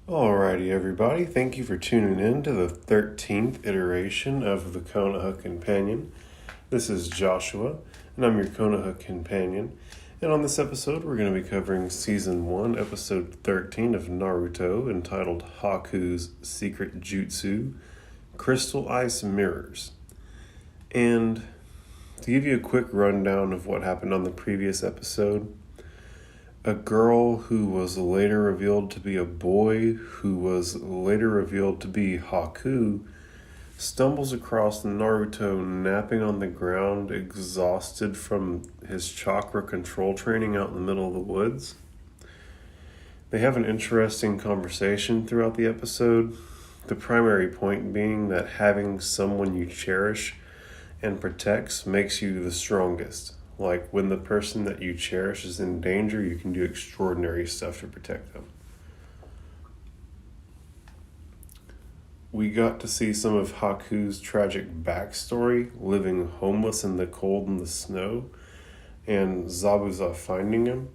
Alrighty, everybody. Thank you for tuning in to the 13th iteration of the Konoha Companion. This is Joshua, and I'm your Konoha Companion. And on this episode, we're going to be covering Season 1, Episode 13 of Naruto, entitled HAKU'S Secret Jutsu, Crystal Ice Mirrors. And to give you a quick rundown of what happened on the previous episode, a girl who was later revealed to be a boy, who was later revealed to be Haku, stumbles across Naruto napping on the ground, exhausted from his chakra control training out in the middle of the woods. They have an interesting conversation throughout the episode, the primary point being that having someone you cherish and protects makes you the strongest. Like, when the person that you cherish is in danger, you can do extraordinary stuff to protect them. We got to see some of Haku's tragic backstory, living homeless in the cold and the snow, and Zabuza finding him.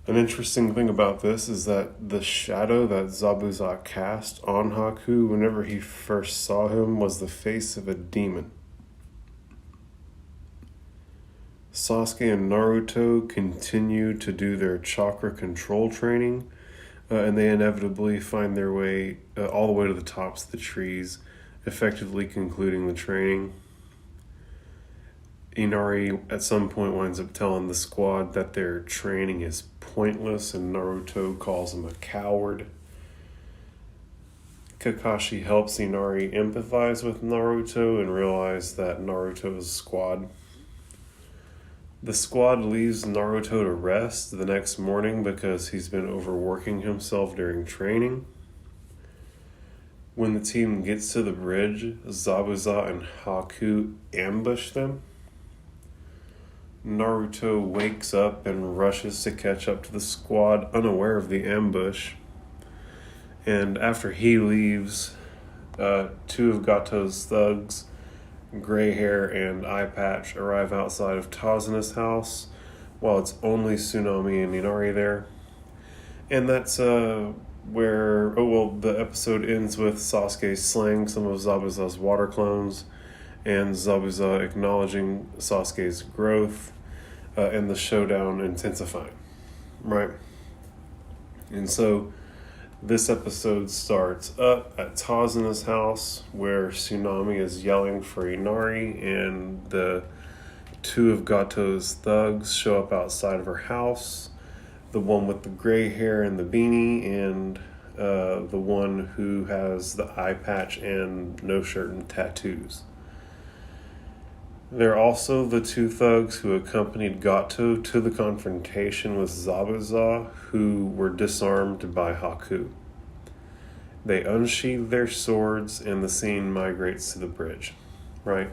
An interesting thing about this is that the shadow that Zabuza cast on Haku whenever he first saw him was the face of a demon. Sasuke and Naruto continue to do their chakra control training, and they inevitably find their way all the way to the tops of the trees, effectively concluding the training. Inari at some point winds up telling the squad that their training is pointless, and Naruto calls him a coward. Kakashi helps Inari empathize with Naruto and realize that Naruto is a squad. The squad leaves Naruto to rest the next morning because he's been overworking himself during training. When the team gets to the bridge, Zabuza and Haku ambush them. Naruto wakes up and rushes to catch up to the squad, unaware of the ambush. And after he leaves, two of Gato's thugs, Gray Hair and Eye Patch, arrive outside of Tazana's house while it's only Tsunami and Inari there. And that's the episode ends with Sasuke slaying some of Zabuza's water clones and Zabuza acknowledging Sasuke's growth and the showdown intensifying, right? And so this episode starts up at Tazana's house, where Tsunami is yelling for Inari, and the two of Gato's thugs show up outside of her house. The one with the gray hair and the beanie, and the one who has the eye patch and no shirt and tattoos. They're also the two thugs who accompanied Gato to the confrontation with Zabuza, who were disarmed by Haku. They unsheathe their swords, and the scene migrates to the bridge, right?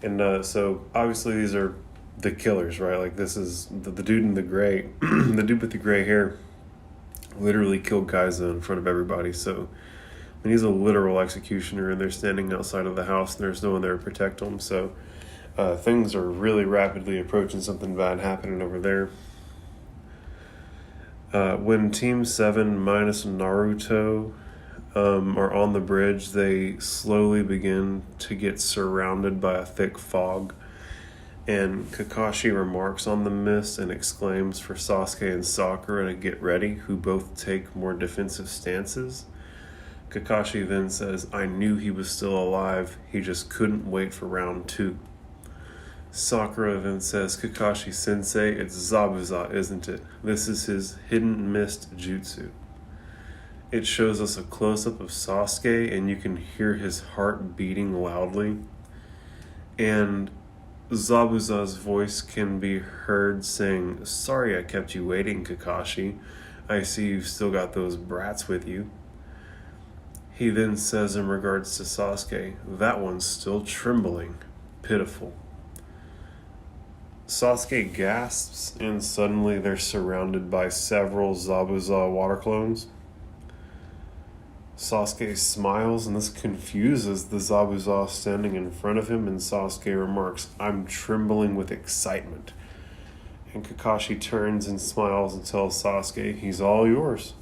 And so obviously these are the killers, right? Like, this is the dude in the gray, the dude with the gray hair literally killed Kaiza in front of everybody. So he's a literal executioner, and they're standing outside of the house, and there's no one there to protect them. So things are really rapidly approaching something bad happening over there. When Team 7 minus Naruto are on the bridge, they slowly begin to get surrounded by a thick fog. And Kakashi remarks on the mist and exclaims for Sasuke and Sakura to get ready, who both take more defensive stances. Kakashi then says, "I knew he was still alive, he just couldn't wait for round 2. Sakura then says, "Kakashi-sensei, it's Zabuza, isn't it? This is his hidden mist jutsu." It shows us a close-up of Sasuke, and you can hear his heart beating loudly. And Zabuza's voice can be heard saying, "Sorry I kept you waiting, Kakashi. I see you've still got those brats with you." He then says in regards to Sasuke, "That one's still trembling. Pitiful." Sasuke gasps, and suddenly they're surrounded by several Zabuza water clones. Sasuke smiles, and this confuses the Zabuza standing in front of him, and Sasuke remarks, "I'm trembling with excitement." And Kakashi turns and smiles and tells Sasuke, "He's all yours."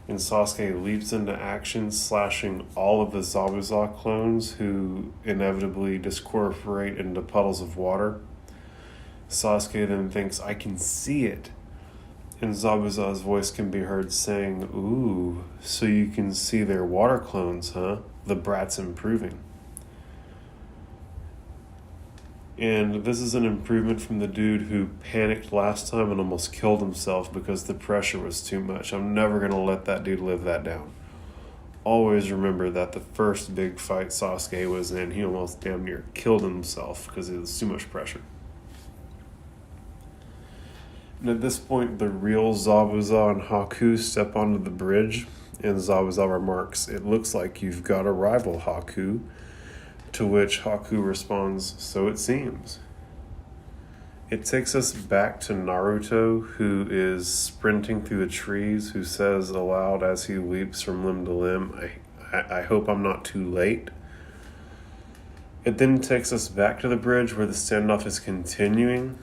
And Sasuke leaps into action, slashing all of the Zabuza clones who inevitably discorporate into puddles of water. Sasuke then thinks, I can see it. And Zabuza's voice can be heard saying, ooh, so you can see their water clones, huh? The brat's improving. And this is an improvement from the dude who panicked last time and almost killed himself because the pressure was too much. I'm never going to let that dude live that down. Always remember that the first big fight Sasuke was in, he almost damn near killed himself because it was too much pressure. And at this point, the real Zabuza and Haku step onto the bridge, and Zabuza remarks, it looks like you've got a rival, Haku. To which Haku responds, so it seems. It takes us back to Naruto, who is sprinting through the trees, who says aloud as he leaps from limb to limb, I hope I'm not too late. It then takes us back to the bridge where the standoff is continuing,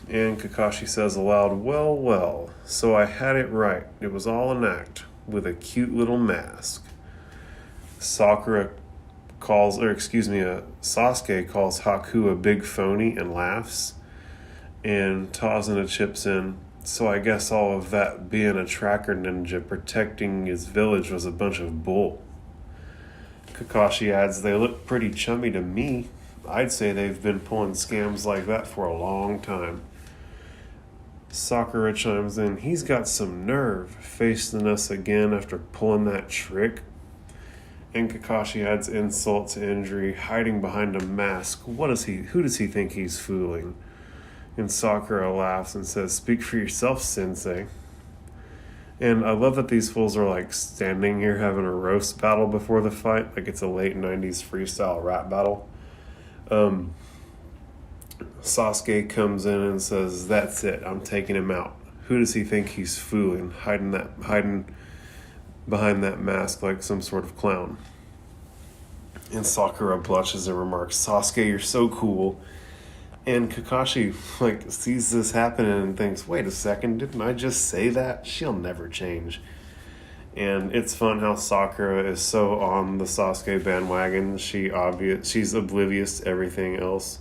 and Kakashi says aloud, well, so I had it right. It was all an act, with a cute little mask. Sasuke calls Haku a big phony and laughs, and Tazuna chips in, so I guess all of that being a tracker ninja protecting his village was a bunch of bull. Kakashi adds, they look pretty chummy to me. I'd say they've been pulling scams like that for a long time. Sakura chimes in, he's got some nerve, facing us again after pulling that trick. And Kakashi adds insult to injury, hiding behind a mask. Who does he think he's fooling? And Sakura laughs and says, speak for yourself, sensei. And I love that these fools are like standing here having a roast battle before the fight, like it's a late 90s freestyle rap battle. Sasuke comes in and says, that's it, I'm taking him out. Who does he think he's fooling, hiding behind that mask like some sort of clown? And Sakura blushes and remarks, Sasuke, you're so cool. And Kakashi sees this happening and thinks, wait a second, didn't I just say that? She'll never change. And it's fun how Sakura is so on the Sasuke bandwagon. She's oblivious to everything else.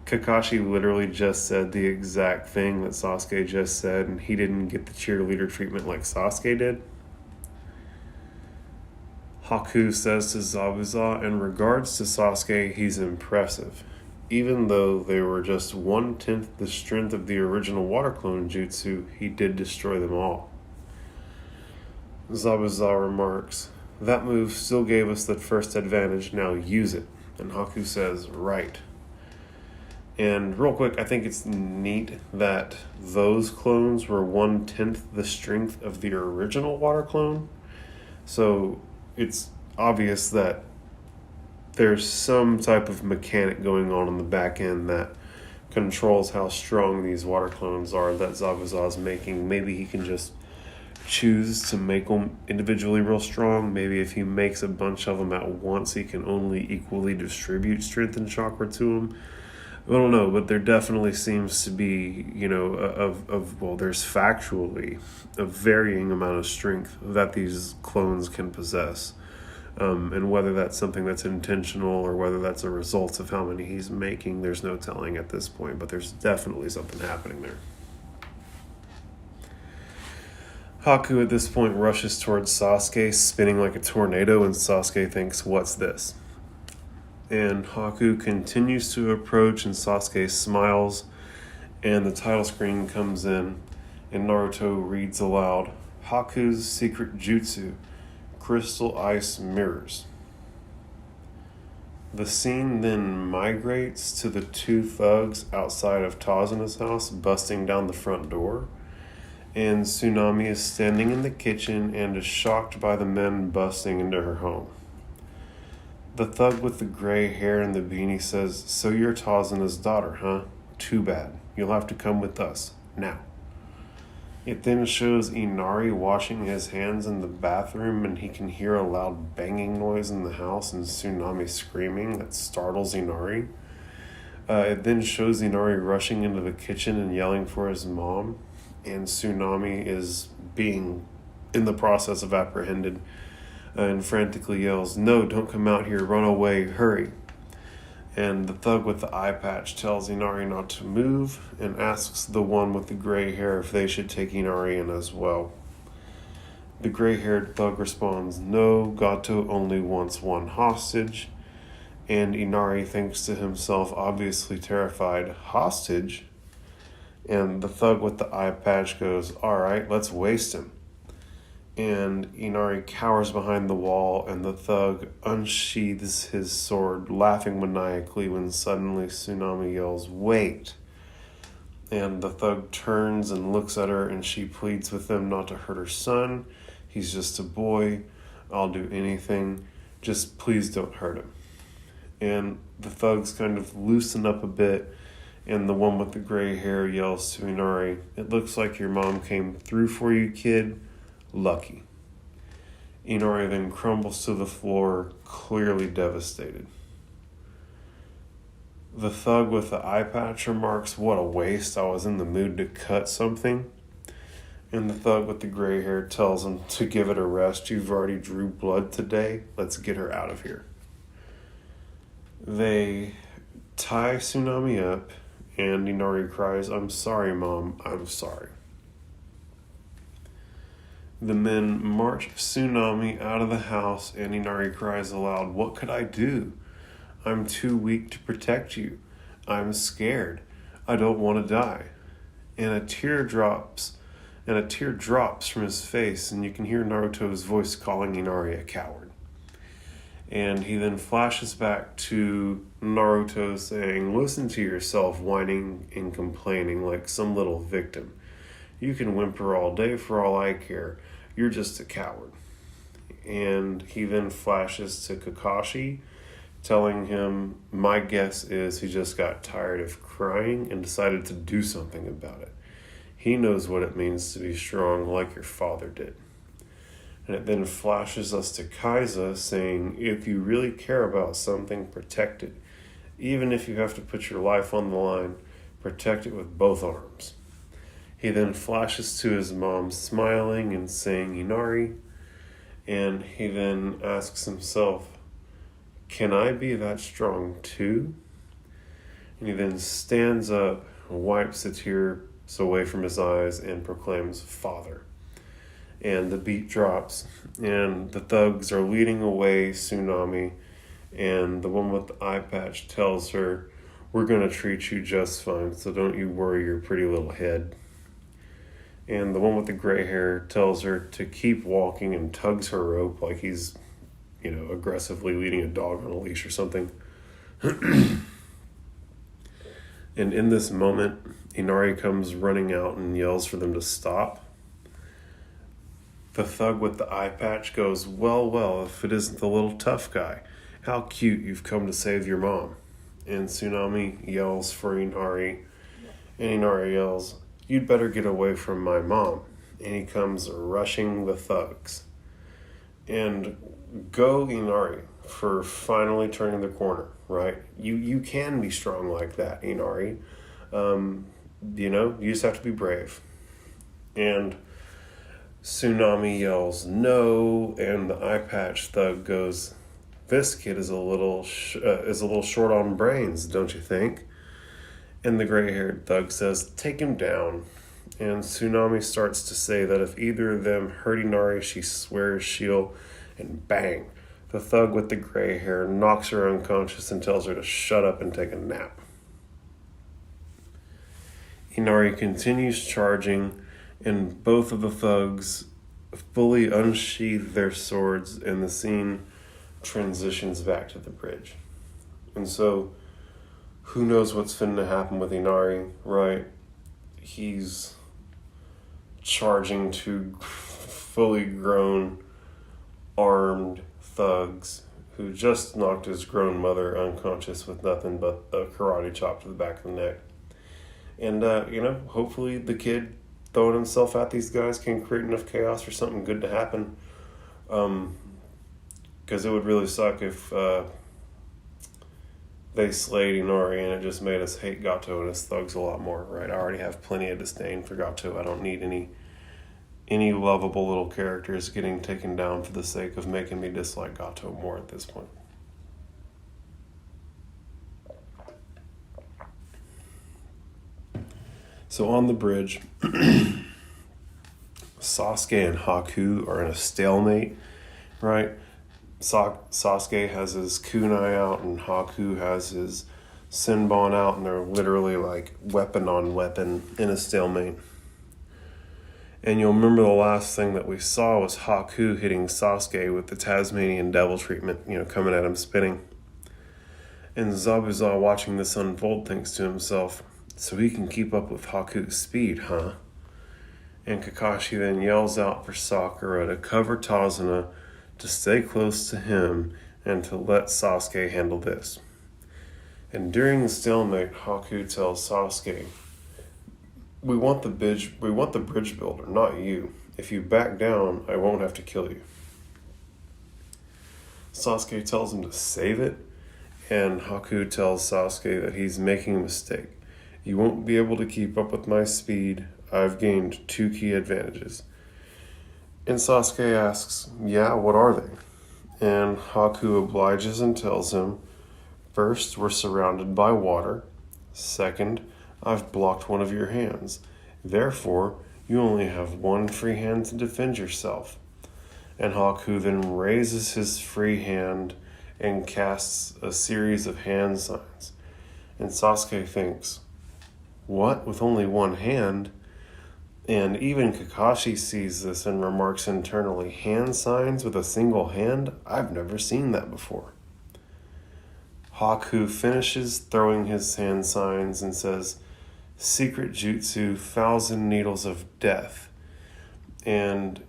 Kakashi literally just said the exact thing that Sasuke just said, and he didn't get the cheerleader treatment like Sasuke did. Haku says to Zabuza, in regards to Sasuke, he's impressive. Even though they were just 1/10 the strength of the original water clone jutsu, he did destroy them all. Zabuza remarks, that move still gave us the first advantage, now use it. And Haku says, right. And real quick, I think it's neat that those clones were 1/10 the strength of the original water clone. So it's obvious that there's some type of mechanic going on the back end that controls how strong these water clones are that Zabuza's making. Maybe he can just choose to make them individually real strong. Maybe if he makes a bunch of them at once, he can only equally distribute strength and chakra to them. I don't know, but there definitely seems to be, there's factually a varying amount of strength that these clones can possess. And whether that's something that's intentional or whether that's a result of how many he's making, there's no telling at this point, but there's definitely something happening there. Haku at this point rushes towards Sasuke, spinning like a tornado, and Sasuke thinks, what's this? And Haku continues to approach, and Sasuke smiles, and the title screen comes in, and Naruto reads aloud, HAKU'S Secret Jutsu, Crystal Ice Mirrors. The scene then migrates to the two thugs outside of Tazuna's house, busting down the front door, and Tsunami is standing in the kitchen and is shocked by the men busting into her home. The thug with the gray hair and the beanie says, so you're Tazuna's daughter, huh? Too bad. You'll have to come with us, now. It then shows Inari washing his hands in the bathroom, and he can hear a loud banging noise in the house and Tsunami screaming that startles Inari. It then shows Inari rushing into the kitchen and yelling for his mom, and Tsunami is being in the process of apprehended, and frantically yells, "No, don't come out here, run away, hurry." And the thug with the eye patch tells Inari not to move and asks the one with the gray hair if they should take Inari in as well. The gray-haired thug responds, "No, Gato only wants one hostage." And Inari thinks to himself, obviously terrified, "Hostage?" And the thug with the eye patch goes, "All right, let's waste him." And Inari cowers behind the wall, and the thug unsheathes his sword, laughing maniacally when suddenly Tsunami yells, "Wait!" And the thug turns and looks at her, and she pleads with him not to hurt her son. "He's just a boy. I'll do anything. Just please don't hurt him." And the thugs kind of loosen up a bit, and the one with the gray hair yells to Inari, "It looks like your mom came through for you, kid. Lucky." Inari then crumbles to the floor, clearly devastated. The thug with the eye patch remarks, "What a waste. I was in the mood to cut something." And the thug with the gray hair tells him to give it a rest. "You've already drew blood today. Let's get her out of here." They tie Tsunami up, and Inari cries, "I'm sorry, Mom. I'm sorry." The men march Tsunami out of the house, and Inari cries aloud, "What could I do? I'm too weak to protect you. I'm scared. I don't want to die." And a tear drops from his face, and you can hear Naruto's voice calling Inari a coward. And he then flashes back to Naruto saying, "Listen to yourself whining and complaining like some little victim. You can whimper all day for all I care. You're just a coward." And he then flashes to Kakashi, telling him, "My guess is he just got tired of crying and decided to do something about it. He knows what it means to be strong like your father did." And it then flashes us to Kaiza saying, "If you really care about something, protect it. Even if you have to put your life on the line, protect it with both arms." He then flashes to his mom smiling and saying, "Inari," and he then asks himself, "Can I be that strong too?" And he then stands up, wipes the tears away from his eyes, and proclaims, "Father." And the beat drops, and the thugs are leading away Tsunami, and the one with the eye patch tells her, "We're going to treat you just fine, so don't you worry your pretty little head." And the one with the gray hair tells her to keep walking and tugs her rope like he's, aggressively leading a dog on a leash or something. And in this moment, Inari comes running out and yells for them to stop. The thug with the eye patch goes, well, if it isn't the little tough guy. How cute you've come to save your mom." And Tsunami yells for Inari, and Inari yells, "You'd better get away from my mom." And he comes rushing the thugs. And go Inari for finally turning the corner, right? You can be strong like that, Inari. You just have to be brave. And Tsunami yells, "No," and the eye patch thug goes, "This kid is a little short on brains, don't you think?" And the gray-haired thug says, "Take him down." And Tsunami starts to say that if either of them hurt Inari, she swears she'll, and bang, the thug with the gray hair knocks her unconscious and tells her to shut up and take a nap. Inari continues charging, and both of the thugs fully unsheath their swords, and the scene transitions back to the bridge. And so, who knows what's finna happen with Inari, right? He's charging two fully grown, armed thugs who just knocked his grown mother unconscious with nothing but a karate chop to the back of the neck. And, hopefully the kid throwing himself at these guys can create enough chaos for something good to happen. Because it would really suck if they slayed Inari and it just made us hate Gato and his thugs a lot more, right? I already have plenty of disdain for Gato. I don't need any any lovable little character is getting taken down for the sake of making me dislike Gato more at this point. So on the bridge, Sasuke and Haku are in a stalemate, right? Sasuke has his kunai out and Haku has his Senbon out, and they're literally like weapon on weapon in a stalemate. And you'll remember the last thing that we saw was Haku hitting Sasuke with the Tasmanian devil treatment, coming at him spinning. And Zabuza, watching this unfold, thinks to himself, so he can keep up with Haku's speed, huh? And Kakashi then yells out for Sakura to cover Tazuna, to stay close to him, and to let Sasuke handle this. And during the stalemate, Haku tells Sasuke, we want the bridge builder, not you. If you back down, I won't have to kill you. Sasuke tells him to save it, and Haku tells Sasuke that he's making a mistake. You won't be able to keep up with my speed. I've gained 2 key advantages. And Sasuke asks, yeah, what are they? And Haku obliges and tells him, first, we're surrounded by water. Second, I've blocked one of your hands. Therefore, you only have one free hand to defend yourself. And Haku then raises his free hand and casts a series of hand signs. And Sasuke thinks, what, with only one hand? And even Kakashi sees this and remarks internally, hand signs with a single hand? I've never seen that before. Haku finishes throwing his hand signs and says, Secret Jutsu, 1,000 Needles of Death. And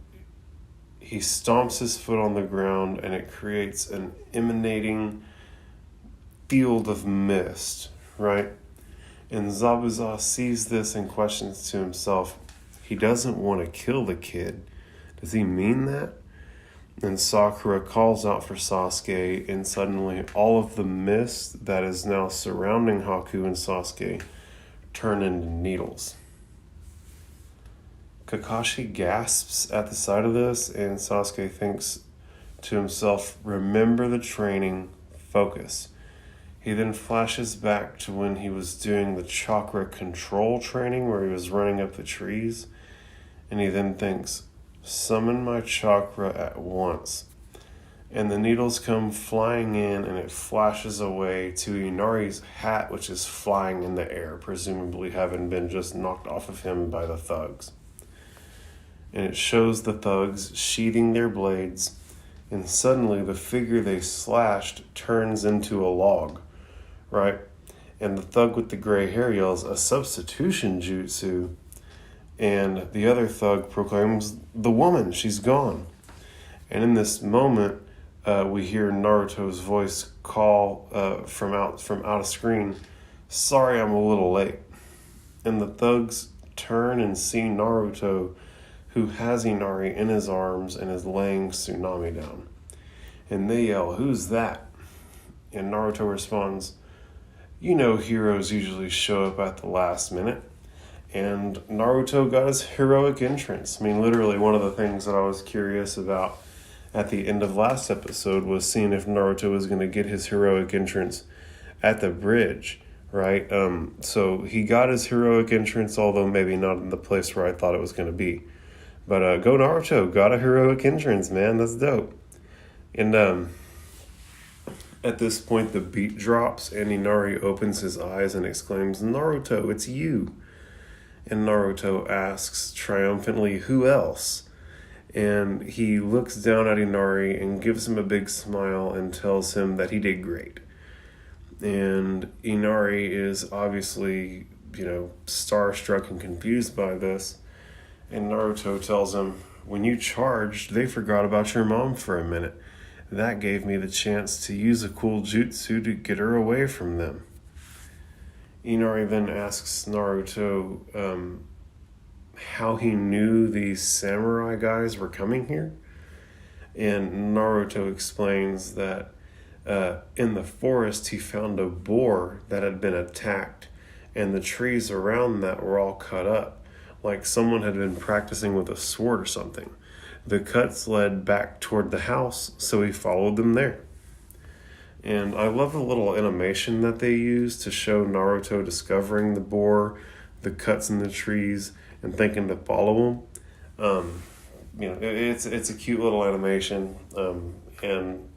he stomps his foot on the ground and it creates an emanating field of mist, right? And Zabuza sees this and questions to himself, he doesn't want to kill the kid. Does he mean that? And Sakura calls out for Sasuke, and suddenly all of the mist that is now surrounding Haku and Sasuke turn into needles. Kakashi gasps at the sight of this, and Sasuke thinks to himself, remember the training, focus. He then flashes back to when he was doing the chakra control training where he was running up the trees, and he then thinks, summon my chakra at once. And the needles come flying in and it flashes away to Inari's hat, which is flying in the air, presumably having been just knocked off of him by the thugs. And it shows the thugs sheathing their blades, and suddenly the figure they slashed turns into a log, right? And the thug with the gray hair yells, a substitution jutsu. And the other thug proclaims, the woman, she's gone. And in this moment, we hear Naruto's voice call from out of screen, sorry I'm a little late. And the thugs turn and see Naruto, who has Inari in his arms and is laying Tsunami down. And they yell, who's that? And Naruto responds, you know heroes usually show up at the last minute. And Naruto got his heroic entrance. I mean, literally one of the things that I was curious about at the end of last episode was seeing if Naruto was going to get his heroic entrance at the bridge, right? So he got his heroic entrance, although maybe not in the place where I thought it was going to be. But go Naruto, got a heroic entrance, man. That's dope. And at this point, the beat drops and Inari opens his eyes and exclaims, Naruto, it's you. And Naruto asks triumphantly, who else? And he looks down at Inari and gives him a big smile and tells him that he did great. And Inari is obviously, starstruck and confused by this. And Naruto tells him, when you charged, they forgot about your mom for a minute. That gave me the chance to use a cool jutsu to get her away from them. Inari then asks Naruto how he knew these samurai guys were coming here. And Naruto explains that in the forest he found a boar that had been attacked, and the trees around that were all cut up, like someone had been practicing with a sword or something. The cuts led back toward the house, so he followed them there. And I love the little animation that they use to show Naruto discovering the boar, the cuts in the trees, and thinking to follow them. It's a cute little animation, and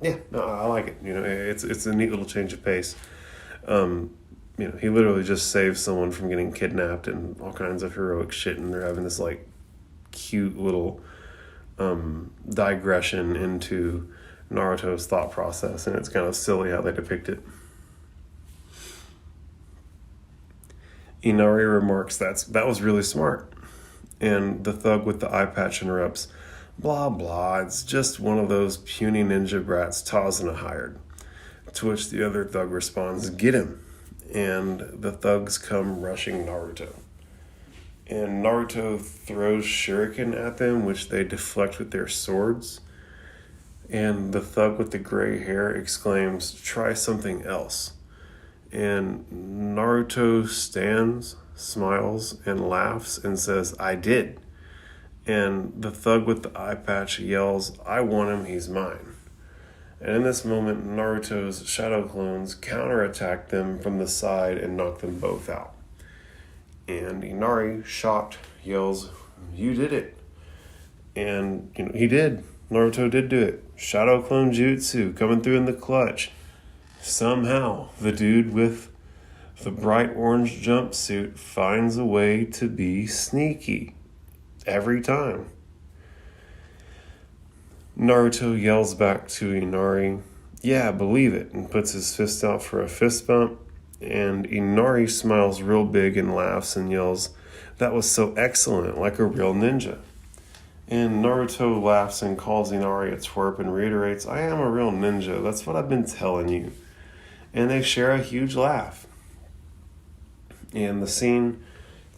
yeah, no, I like it. It's a neat little change of pace. He literally just saves someone from getting kidnapped and all kinds of heroic shit, and they're having this like cute little digression into Naruto's thought process, and it's kind of silly how they depict it. Inari remarks that was really smart, and the thug with the eye patch interrupts, "Blah blah, it's just one of those puny ninja brats Tazuna hired." To which the other thug responds, "Get him!" And the thugs come rushing Naruto. And Naruto throws shuriken at them, which they deflect with their swords. And the thug with the gray hair exclaims, "Try something else." And Naruto stands, smiles, and laughs and says, "I did." And the thug with the eye patch yells, "I want him, he's mine." And in this moment, Naruto's shadow clones counterattack them from the side and knock them both out. And Inari, shocked, yells, "You did it." And, he did. Naruto did do it. Shadow clone jutsu coming through in the clutch. Somehow, the dude with the bright orange jumpsuit finds a way to be sneaky. Every time. Naruto yells back to Inari, "Yeah, believe it," and puts his fist out for a fist bump. And Inari smiles real big and laughs and yells, "That was so excellent, like a real ninja." And Naruto laughs and calls Inari a twerp and reiterates, "I am a real ninja, that's what I've been telling you." And they share a huge laugh. And the scene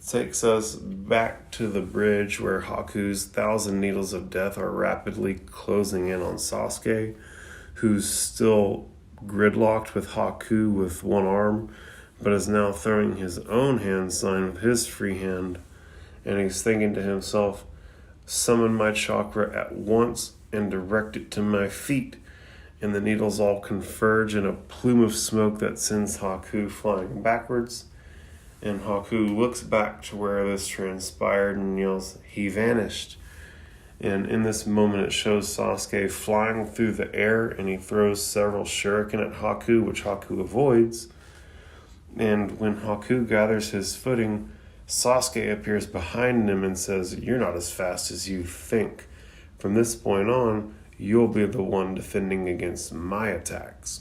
takes us back to the bridge where Haku's 1,000 needles of death are rapidly closing in on Sasuke, who's still gridlocked with Haku with one arm, but is now throwing his own hand sign with his free hand, and he's thinking to himself, "Summon my chakra at once and direct it to my feet," and the needles all converge in a plume of smoke that sends Haku flying backwards. And Haku looks back to where this transpired and yells, "He vanished." And in this moment it shows Sasuke flying through the air, and he throws several shuriken at Haku, which Haku avoids. And when Haku gathers his footing, Sasuke appears behind him and says, "You're not as fast as you think. From this point on, you'll be the one defending against my attacks."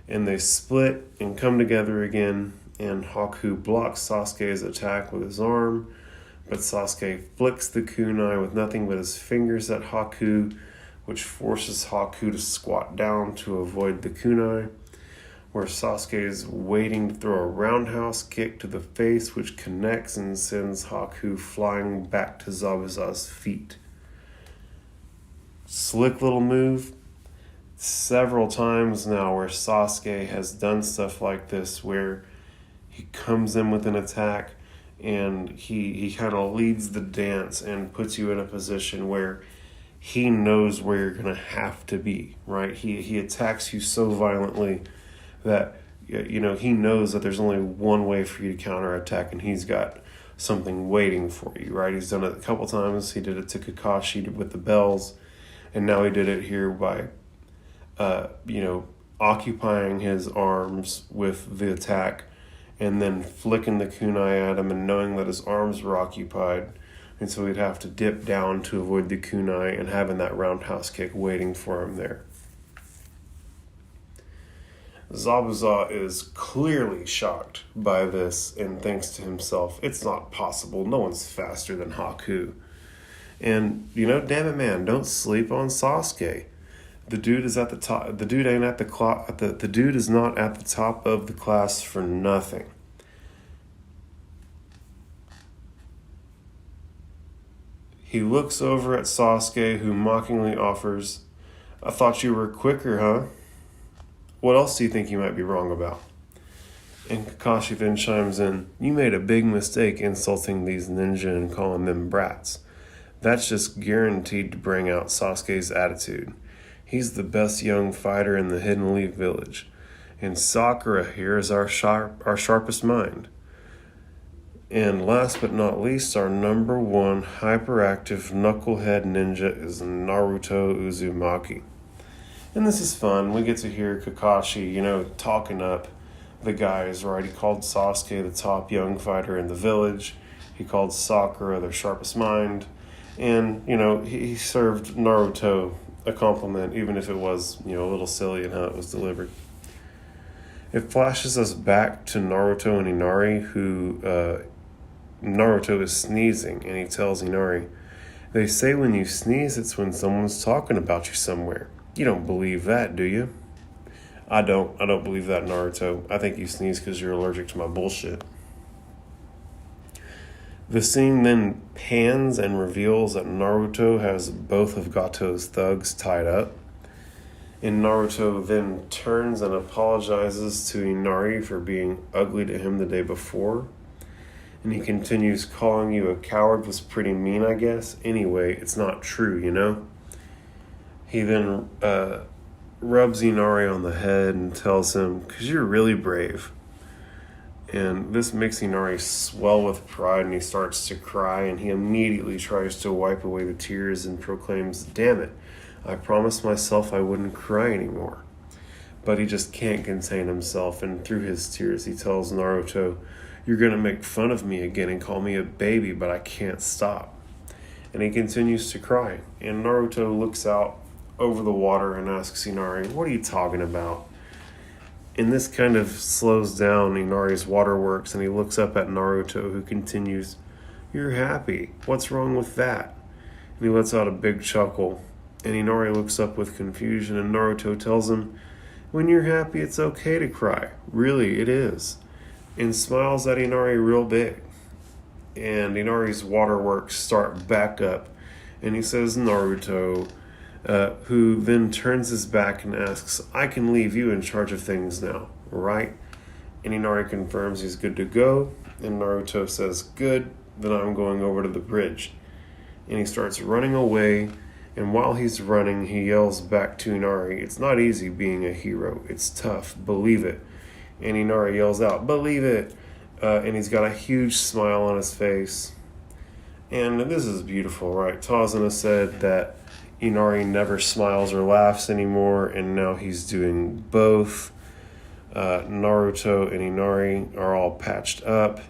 And they split and come together again, and Haku blocks Sasuke's attack with his arm, but Sasuke flicks the kunai with nothing but his fingers at Haku, which forces Haku to squat down to avoid the kunai, where Sasuke is waiting to throw a roundhouse kick to the face, which connects and sends Haku flying back to Zabuza's feet. Slick little move. Several times now where Sasuke has done stuff like this, where he comes in with an attack and he kind of leads the dance and puts you in a position where he knows where you're going to have to be, right? He attacks you so violently that, he knows that there's only one way for you to counterattack, and he's got something waiting for you, right? He's done it a couple times. He did it to Kakashi with the bells, and now he did it here by, occupying his arms with the attack and then flicking the kunai at him and knowing that his arms were occupied. And so he'd have to dip down to avoid the kunai and having that roundhouse kick waiting for him there. Zabuza is clearly shocked by this and thinks to himself, "It's not possible. No one's faster than Haku." And, damn it, man, don't sleep on Sasuke. The dude is at the top. The dude ain't at the dude is not at the top of the class for nothing. He looks over at Sasuke, who mockingly offers, "I thought you were quicker, huh? What else do you think you might be wrong about?" And Kakashi then chimes in, "You made a big mistake insulting these ninja and calling them brats. That's just guaranteed to bring out Sasuke's attitude. He's the best young fighter in the Hidden Leaf Village. And Sakura here is our sharpest mind. And last but not least, our number one hyperactive knucklehead ninja is Naruto Uzumaki." And this is fun. We get to hear Kakashi, talking up the guys, right? He called Sasuke the top young fighter in the village. He called Sakura their sharpest mind. And, he served Naruto a compliment, even if it was, a little silly in how it was delivered. It flashes us back to Naruto and Inari, who Naruto is sneezing, and he tells Inari, "They say when you sneeze, it's when someone's talking about you somewhere. You don't believe that, do you?" I don't believe that, Naruto. I think you sneeze because you're allergic to my bullshit. The scene then pans and reveals that Naruto has both of Gato's thugs tied up. And Naruto then turns and apologizes to Inari for being ugly to him the day before. And he continues, "Calling you a coward was pretty mean, I guess. Anyway, it's not true, He then rubs Inari on the head and tells him, "'Cause you're really brave." And this makes Inari swell with pride, and he starts to cry, and he immediately tries to wipe away the tears and proclaims, "Damn it, I promised myself I wouldn't cry anymore." But he just can't contain himself, and through his tears he tells Naruto, "You're going to make fun of me again and call me a baby, but I can't stop." And he continues to cry, and Naruto looks out over the water and asks Inari, "What are you talking about?" And this kind of slows down Inari's waterworks, and he looks up at Naruto, who continues, "You're happy. What's wrong with that?" And he lets out a big chuckle, and Inari looks up with confusion, and Naruto tells him, "When you're happy, it's okay to cry. Really, it is." And smiles at Inari real big. And Inari's waterworks start back up, and he says, "Naruto," who then turns his back and asks, "I can leave you in charge of things now, right?" And Inari confirms he's good to go, and Naruto says, "Good, then I'm going over to the bridge." And he starts running away, and while he's running, he yells back to Inari, "It's not easy being a hero. It's tough, believe it." And Inari yells out, "Believe it!" And he's got a huge smile on his face. And this is beautiful, right? Tazuna said that Inari never smiles or laughs anymore, and now he's doing both. Naruto and Inari are all patched up.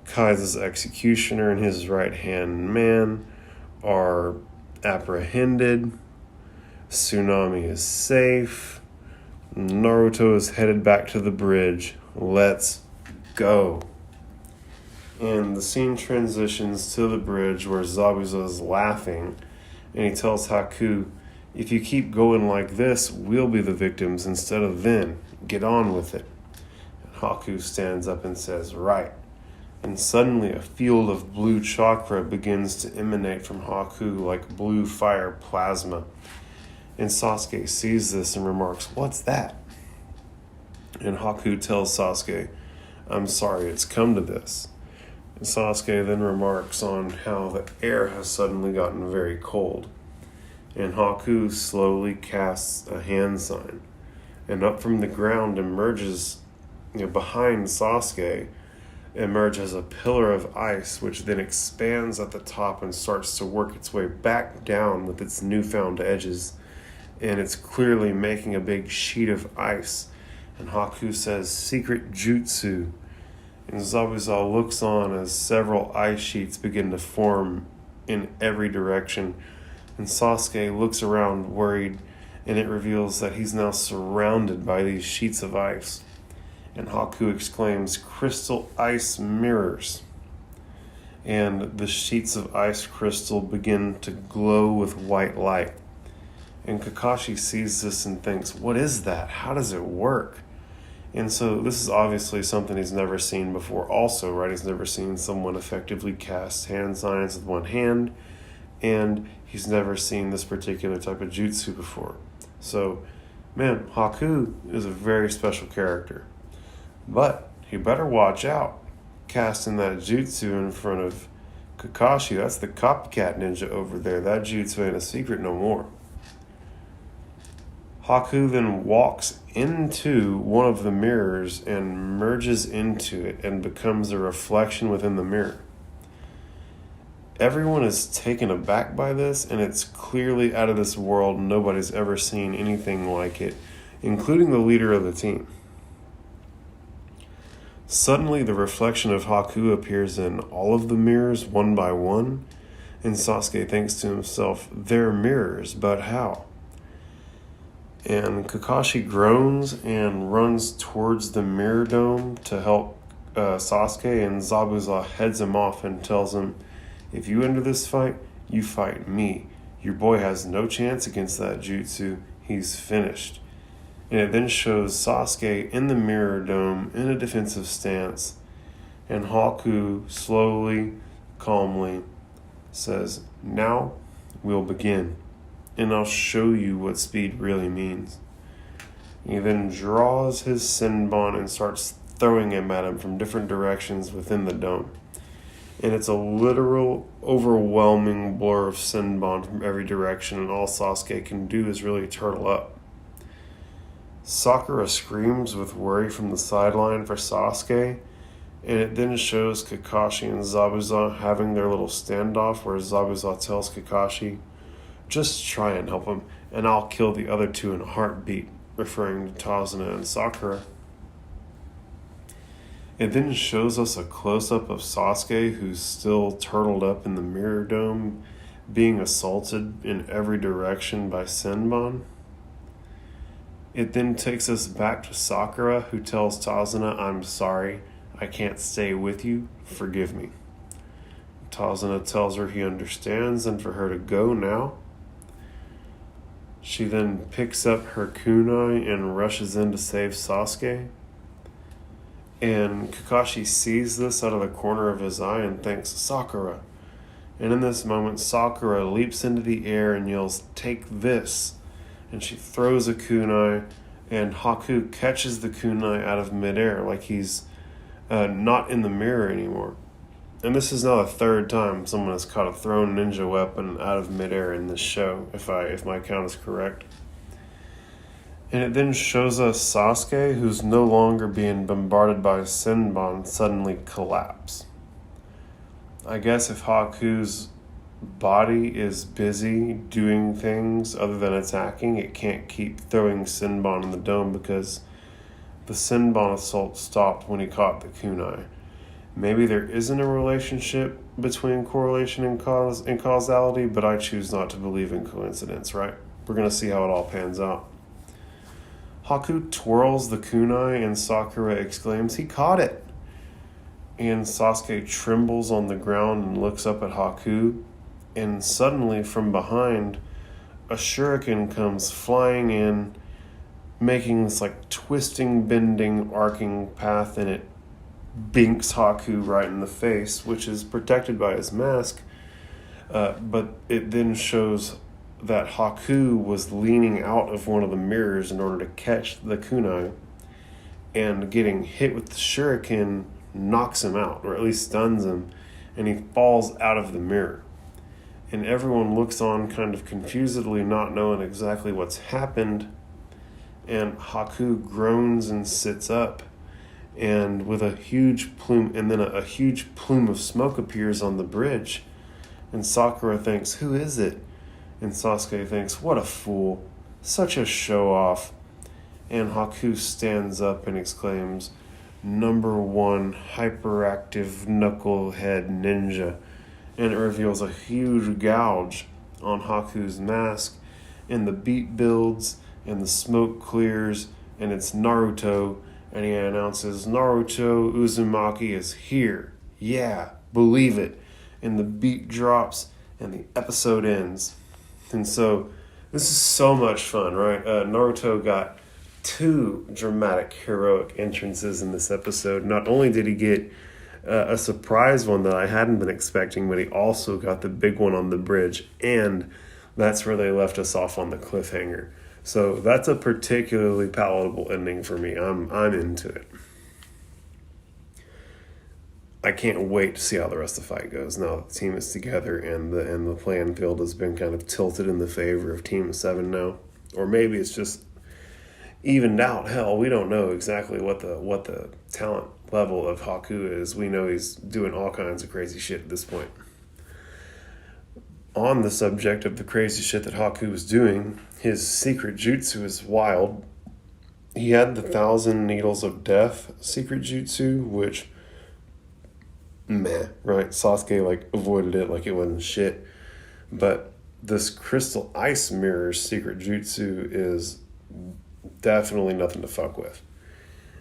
Kai's executioner and his right-hand man are apprehended. Tsunami is safe. Naruto is headed back to the bridge. Let's go. And the scene transitions to the bridge where Zabuza is laughing, and he tells Haku, "If you keep going like this, we'll be the victims instead of them. Get on with it." And Haku stands up and says, "Right." And suddenly a field of blue chakra begins to emanate from Haku like blue fire plasma. And Sasuke sees this and remarks, "What's that?" And Haku tells Sasuke, "I'm sorry it's come to this." And Sasuke then remarks on how the air has suddenly gotten very cold. And Haku slowly casts a hand sign. And up from the ground emerges, behind Sasuke, emerges a pillar of ice, which then expands at the top and starts to work its way back down with its newfound edges. And it's clearly making a big sheet of ice. And Haku says, "Secret Jutsu." And Zabuza looks on as several ice sheets begin to form in every direction. And Sasuke looks around worried, and it reveals that he's now surrounded by these sheets of ice. And Haku exclaims, "Crystal ice mirrors." And the sheets of ice crystal begin to glow with white light. And Kakashi sees this and thinks, "What is that? How does it work?" And so this is obviously something he's never seen before also, right? He's never seen someone effectively cast hand signs with one hand, and he's never seen this particular type of jutsu before. So, man, Haku is a very special character. But You better watch out, casting that jutsu in front of Kakashi. That's the copycat ninja over there. That jutsu ain't a secret no more. Haku then walks into one of the mirrors and merges into it and becomes a reflection within the mirror. Everyone is taken aback by this, and it's clearly out of this world. Nobody's ever seen anything like it, including the leader of the team. Suddenly, the reflection of Haku appears in all of the mirrors one by one, and Sasuke thinks to himself, they're mirrors, but how? And Kakashi groans and runs towards the mirror dome to help Sasuke, and Zabuza heads him off and tells him, if you enter this fight, you fight me. Your boy has no chance against that jutsu. He's finished. And it then shows Sasuke in the mirror dome in a defensive stance, and Haku slowly, calmly says, now we'll begin, and I'll show you what speed really means. He then draws his Senbon and starts throwing him at him from different directions within the dome. And it's a literal, overwhelming blur of Senbon from every direction, and all Sasuke can do is really turtle up. Sakura screams with worry from the sideline for Sasuke, and it then shows Kakashi and Zabuza having their little standoff where Zabuza tells Kakashi, just try and help him, and I'll kill the other two in a heartbeat, referring to Tazuna and Sakura. It then shows us a close-up of Sasuke, who's still turtled up in the mirror dome, being assaulted in every direction by Senbon. It then takes us back to Sakura, who tells Tazuna, I'm sorry, I can't stay with you, forgive me. Tazuna tells her he understands and for her to go now. She then picks up her kunai and rushes in to save Sasuke. And Kakashi sees this out of the corner of his eye and thanks Sakura. And in this moment, Sakura leaps into the air and yells, take this. And she throws a kunai, and Haku catches the kunai out of midair like he's not in the mirror anymore. And this is now the third time someone has caught a thrown ninja weapon out of midair in this show, if my count is correct. And it then shows us Sasuke, who's no longer being bombarded by Senbon, suddenly collapse. I guess if Haku's body is busy doing things other than attacking, it can't keep throwing Senbon in the dome because the Senbon assault stopped when he caught the kunai. Maybe there isn't a relationship between correlation and causality, but I choose not to believe in coincidence, right? We're going to see how it all pans out. Haku twirls the kunai and Sakura exclaims, he caught it! And Sasuke trembles on the ground and looks up at Haku, and suddenly from behind, a shuriken comes flying in, making this like twisting, bending, arcing path, and it binks Haku right in the face, which is protected by his mask, but it then shows that Haku was leaning out of one of the mirrors in order to catch the kunai, and getting hit with the shuriken knocks him out, or at least stuns him, and he falls out of the mirror. And everyone looks on kind of confusedly, not knowing exactly what's happened, and Haku groans and sits up, and with a huge plume, and then a huge plume of smoke appears on the bridge, and Sakura thinks, who is it? And Sasuke thinks, what a fool, such a show-off. And Haku stands up and exclaims, #1 hyperactive knucklehead ninja. And it reveals a huge gouge on Haku's mask, and the beat builds, and the smoke clears, and it's Naruto, and he announces, Naruto Uzumaki is here. Yeah, believe it. And the beat drops, and the episode ends. And so, this is so much fun, right? Naruto got 2 dramatic, heroic entrances in this episode. Not only did he get a surprise one that I hadn't been expecting, but he also got the big one on the bridge, and that's where they left us off on the cliffhanger. So that's a particularly palatable ending for me. I'm into it. I can't wait to see how the rest of the fight goes. Now the team is together, and the playing field has been kind of tilted in the favor of Team 7 now, or maybe it's just evened out. Hell, we don't know exactly what the talent level of Haku is. We know he's doing all kinds of crazy shit at this point. On the subject of the crazy shit that Haku was doing, his secret jutsu is wild. He had the 1,000 Needles of Death secret jutsu, which, meh, right? Sasuke, avoided it like it wasn't shit. But this Crystal Ice Mirror's secret jutsu is definitely nothing to fuck with.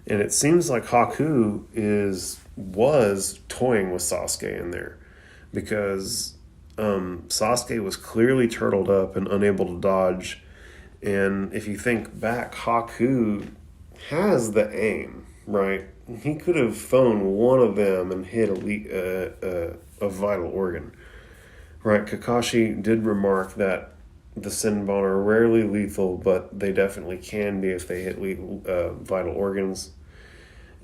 And it seems like Haku was toying with Sasuke in there, because Sasuke was clearly turtled up and unable to dodge. And if you think back, Haku has the aim, right? He could have phoned one of them and hit a vital organ, right? Kakashi did remark that the Senbon are rarely lethal, but they definitely can be if they hit vital organs.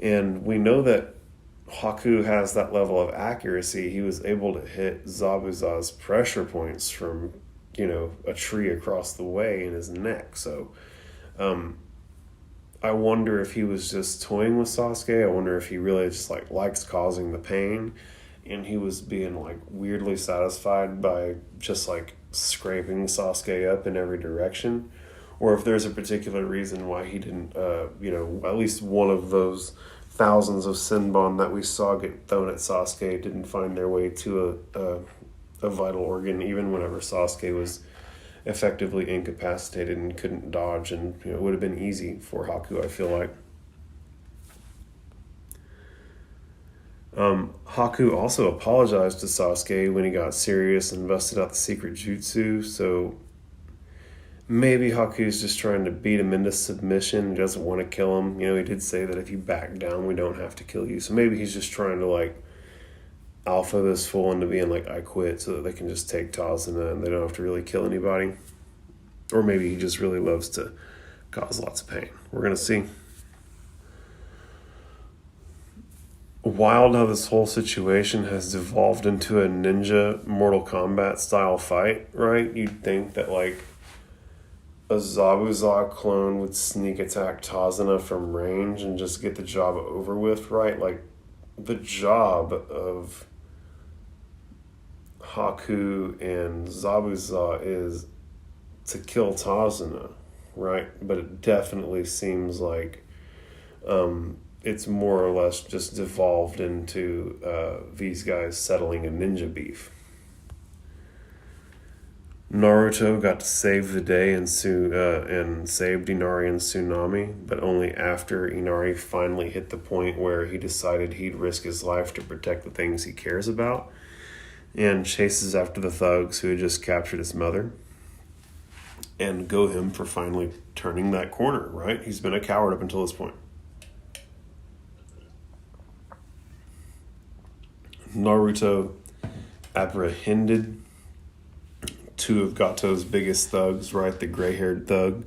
And we know that Haku has that level of accuracy. He was able to hit Zabuza's pressure points from, a tree across the way in his neck. So I wonder if he was just toying with Sasuke. I wonder if he really just likes causing the pain, and he was being weirdly satisfied by just scraping Sasuke up in every direction, or if there's a particular reason why he didn't, at least one of those thousands of Senbon that we saw get thrown at Sasuke didn't find their way to a vital organ, even whenever Sasuke was effectively incapacitated and couldn't dodge, and it would have been easy for Haku, I feel like. Haku also apologized to Sasuke when he got serious and busted out the secret jutsu, so maybe Haku's just trying to beat him into submission. He doesn't want to kill him. He did say that if you back down, we don't have to kill you. So maybe he's just trying to alpha this fool into being I quit, so that they can just take Tazuna and they don't have to really kill anybody. Or maybe he just really loves to cause lots of pain. We're going to see. Wild how this whole situation has devolved into a ninja Mortal Kombat style fight, right? You'd think that a Zabuza clone would sneak attack Tazuna from range and just get the job over with, right? The job of Haku and Zabuza is to kill Tazuna, right? But it definitely seems it's more or less just devolved into these guys settling a ninja beef. Naruto got to save the day and saved Inari and Tsunami, but only after Inari finally hit the point where he decided he'd risk his life to protect the things he cares about, and chases after the thugs who had just captured his mother. And go him for finally turning that corner, right? He's been a coward up until this point. Naruto apprehended two of Gato's biggest thugs, right? The gray-haired thug,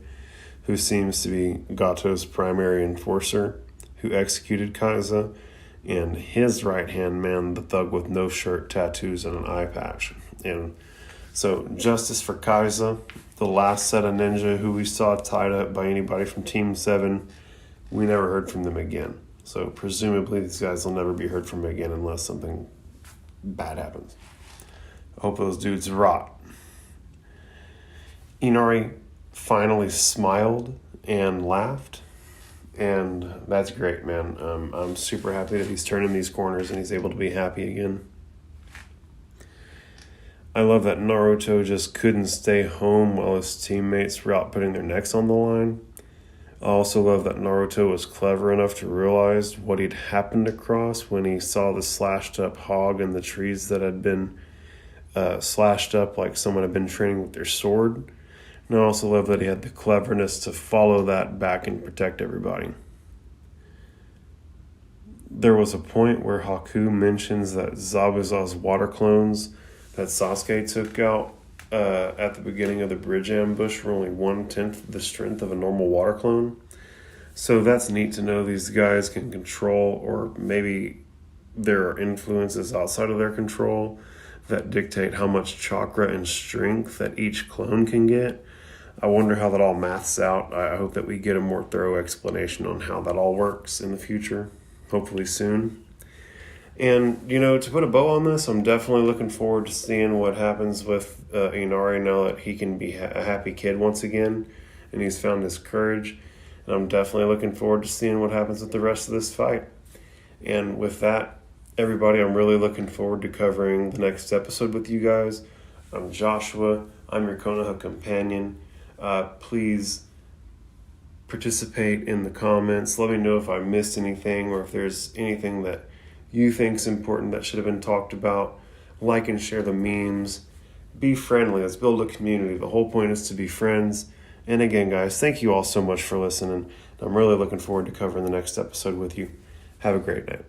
who seems to be Gato's primary enforcer, who executed Kaiza, and his right-hand man, the thug with no shirt, tattoos, and an eye patch. And so, justice for Kaiza, the last set of ninja who we saw tied up by anybody from Team 7. We never heard from them again. So, presumably, these guys will never be heard from again unless something bad happens. I hope those dudes rot. Inari finally smiled and laughed, and that's great, man. I'm super happy that he's turning these corners and he's able to be happy again. I love that Naruto just couldn't stay home while his teammates were out putting their necks on the line. I also love that Naruto was clever enough to realize what he'd happened across when he saw the slashed up hog in the trees that had been slashed up like someone had been training with their sword. And I also love that he had the cleverness to follow that back and protect everybody. There was a point where Haku mentions that Zabuza's water clones that Sasuke took out at the beginning of the bridge ambush were only 1/10 the strength of a normal water clone. So that's neat to know these guys can control or maybe there are influences outside of their control that dictate how much chakra and strength that each clone can get. I wonder how that all maths out. I hope that we get a more thorough explanation on how that all works in the future, hopefully soon. And, to put a bow on this, I'm definitely looking forward to seeing what happens with Inari now that he can be a happy kid once again and he's found his courage. And I'm definitely looking forward to seeing what happens with the rest of this fight. And with that, everybody, I'm really looking forward to covering the next episode with you guys. I'm Joshua. I'm your Konoha companion. Please participate in the comments. Let me know if I missed anything or if there's anything that you think is important that should have been talked about. Like and share the memes. Be friendly. Let's build a community. The whole point is to be friends. And again, guys, thank you all so much for listening. I'm really looking forward to covering the next episode with you. Have a great night.